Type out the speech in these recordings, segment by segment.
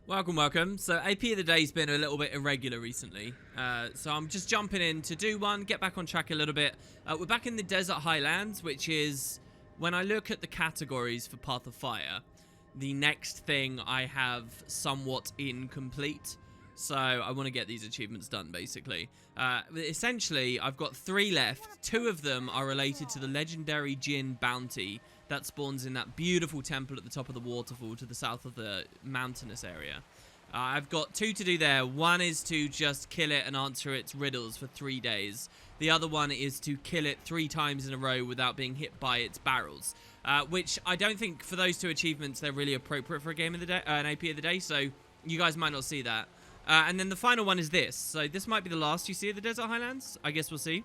Welcome, welcome. So AP of the day's been a little bit irregular recently. So I'm just jumping in to do one, get back on track a little bit. We're back in the Desert Highlands, which is, when I look at the categories for Path of Fire, the next thing I have somewhat incomplete. So I want to get these achievements done, basically. Essentially, I've got 3 left. 2 of them are related to the legendary Jinn bounty that spawns in that beautiful temple at the top of the waterfall to the south of the mountainous area. I've got 2 to do there. One is to just kill it and answer its riddles for 3 days. The other one is to kill it 3 times in a row without being hit by its barrels. Which I don't think for those 2 achievements they're really appropriate for a game of the day, an AP of the day, so you guys might not see that. And then the final one is this. So this might be the last you see of the Desert Highlands. I guess we'll see.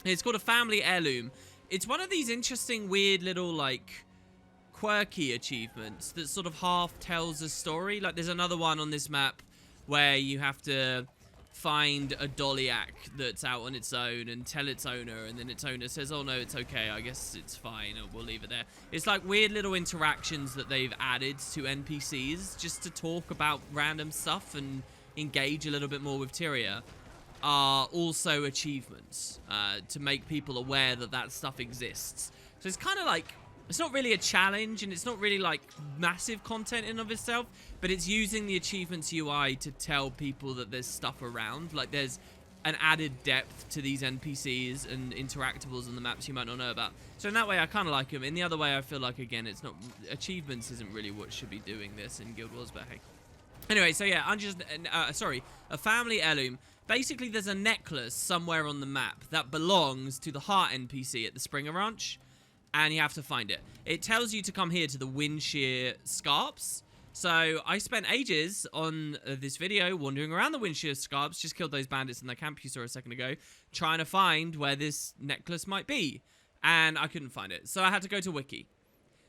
It's called a family heirloom. It's one of these interesting, weird little, like, quirky achievements that sort of half tells a story. Like, there's another one on this map where you have to find a Dolliac that's out on its own and tell its owner, and then its owner says, oh no, it's okay, I guess it's fine, or we'll leave it there. It's like weird little interactions that they've added to NPCs just to talk about random stuff and engage a little bit more with Tyria. Are also achievements to make people aware that that stuff exists. So it's kind of like, it's not really a challenge and it's not really like massive content in of itself, but it's using the achievements UI to tell people that there's stuff around. Like there's an added depth to these NPCs and interactables on the maps you might not know about. So in that way I kind of like them. In the other way I feel like, again, it's not, achievements isn't really what should be doing this in Guild Wars, but hey. Anyway, so yeah, a family heirloom. Basically, there's a necklace somewhere on the map that belongs to the Heart NPC at the Springer Ranch, and you have to find it. It tells you to come here to the Windshear Scarps. So I spent ages on this video wandering around the Windshear Scarps, just killed those bandits in the camp you saw a second ago, trying to find where this necklace might be, and I couldn't find it. So I had to go to Wiki.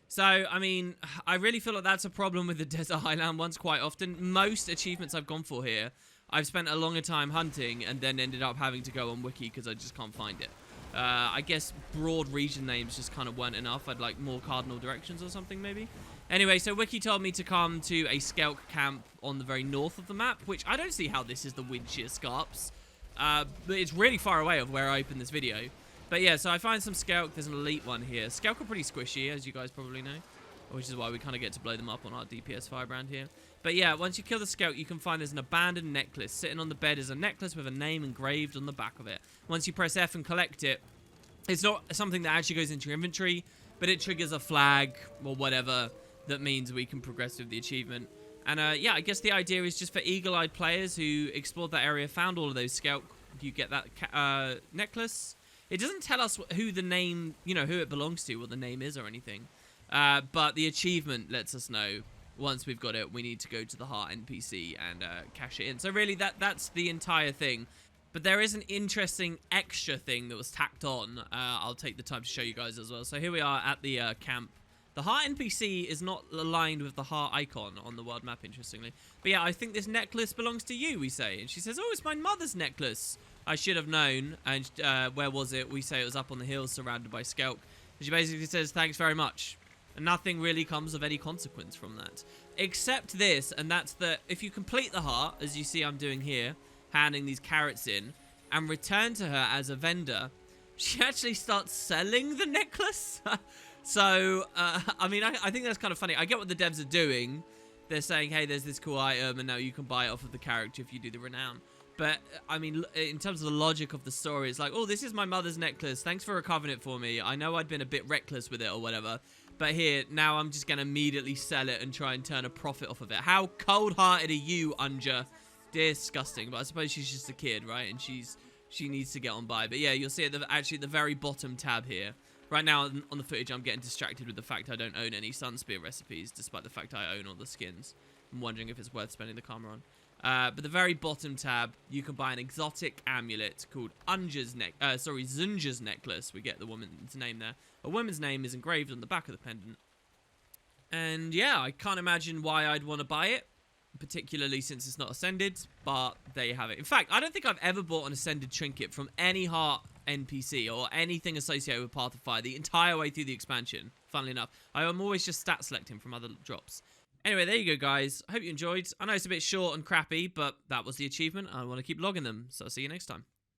So, I mean, I really feel like that's a problem with the Desert Highland ones quite often. Most achievements I've gone for here, I've spent a longer time hunting and then ended up having to go on Wiki because I just can't find it. I guess broad region names just kind of weren't enough. I'd like more cardinal directions or something, maybe. Anyway, so Wiki told me to come to a Skelk camp on the very north of the map, which I don't see how this is the Windshear Scarps. But it's really far away of where I opened this video. But yeah, so I find some Skelk. There's an elite one here. Skelk are pretty squishy, as you guys probably know, which is why we kind of get to blow them up on our DPS firebrand here. But yeah, once you kill the Skelk, you can find there's an abandoned necklace. Sitting on the bed is a necklace with a name engraved on the back of it. Once you press F and collect it, it's not something that actually goes into your inventory, but it triggers a flag or whatever that means we can progress with the achievement. And yeah, I guess the idea is just for eagle-eyed players who explored that area, found all of those Skelk, you get that necklace. It doesn't tell us who the name, you know, who it belongs to, what the name is or anything. But the achievement lets us know once we've got it, we need to go to the Heart NPC and cash it in. So really, that's the entire thing. But there is an interesting extra thing that was tacked on. I'll take the time to show you guys as well. So here we are at the camp. The Heart NPC is not aligned with the Heart icon on the world map, interestingly. But yeah, I think this necklace belongs to you, we say. And she says, oh, it's my mother's necklace. I should have known. And where was it? We say it was up on the hills surrounded by Skelk. And she basically says, thanks very much. And nothing really comes of any consequence from that. Except this, and that's that if you complete the heart, as you see I'm doing here, handing these carrots in, and return to her as a vendor, she actually starts selling the necklace. So, I mean, I think that's kind of funny. I get what the devs are doing. They're saying, hey, there's this cool item, and now you can buy it off of the character if you do the renown. But, I mean, in terms of the logic of the story, it's like, oh, this is my mother's necklace. Thanks for recovering it for me. I know I'd been a bit reckless with it or whatever. But here, now I'm just going to immediately sell it and try and turn a profit off of it. How cold-hearted are you, Unja? Disgusting. But I suppose she's just a kid, right? And she needs to get on by. But yeah, you'll see actually at the very bottom tab here. Right now on the footage, I'm getting distracted with the fact I don't own any Sunspear recipes, despite the fact I own all the skins. I'm wondering if it's worth spending the karma on. But the very bottom tab, you can buy an exotic amulet called Zunja's necklace. We get the woman's name there. A woman's name is engraved on the back of the pendant. And yeah, I can't imagine why I'd want to buy it, particularly since it's not ascended, but there you have it. In fact, I don't think I've ever bought an ascended trinket from any Heart NPC or anything associated with Path of Fire the entire way through the expansion, funnily enough. I am always just stat selecting from other drops. Anyway, there you go, guys. I hope you enjoyed. I know it's a bit short and crappy, but that was the achievement. I want to keep logging them, so I'll see you next time.